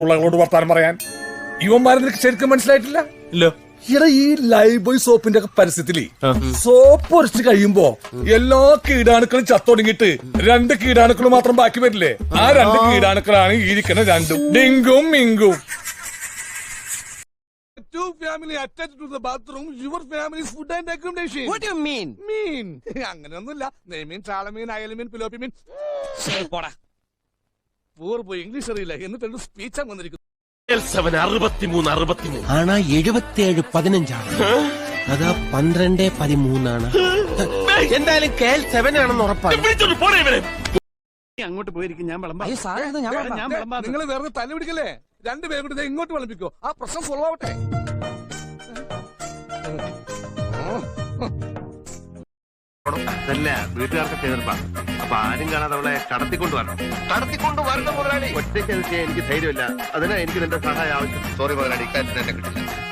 ഉള്ളകളോട് വർത്താനം പറയാൻ. ഇവന്മാരെ നിനക്ക് ശരിക്കും മനസ്സിലായിട്ടില്ല? ഇല്ല. ഇവിടെ ഈ ലൈഫ് ബോയ് സോപ്പിന്റെ ഒക്കെ പരസ്യത്തില് സോപ്പ് ഒരച്ച് കഴിയുമ്പോ എല്ലാ കീടാണുക്കളും ചത്തൊടുങ്ങിട്ട് 2 കീടാണുക്കൾ മാത്രം ബാക്കി വരില്ലേ? ആ 2 കീടാണുക്കളാണ് ഈ ഇരിക്കുന്ന 2 ഡിങ്കും മിങ്കും. Two family attached to the bathroom. Your family's food and accommodation. What do you mean? അങ്ങനെയൊന്നുമില്ല. നെയ്മീൻ, ചാളമീൻ, അയലമീൻ, പിലോപ്പിമീൻ. പോയി ഇംഗ്ലീഷ് അറിയില്ല എന്നിട്ട് സ്പീച്ച് വന്നിരിക്കുന്നു. 63 ആണാ 77 15 അതാ 12 13 എന്തായാലും KL7 ആണെന്ന് ഉറപ്പാണ്. അങ്ങോട്ട് പോയിരിക്കും, ഞാൻ വിളമ്പാം. നിങ്ങൾ വേറെ തല പിടിക്കല്ലേ? 2 പേരും കൂടി ഇങ്ങോട്ട് വിളമ്പിക്കോ. ആ പ്രശ്നം സോൾവ് ആവട്ടെ. അതല്ല, വീട്ടുകാർക്ക് എതിർപ്പാ. അപ്പൊ ആരും കാണാതെ അവളെ കടത്തിക്കൊണ്ട് വരണം മുതലാളി. ഒറ്റയ്ക്ക് അത് ചെയ്യാൻ എനിക്ക് ധൈര്യമില്ല. അതിനാ എനിക്ക് നിന്റെ സഹായം ആവശ്യം. സോറി മുതലാളി, ഇക്കാര്യത്തിന് എന്നെ കിട്ടില്ല.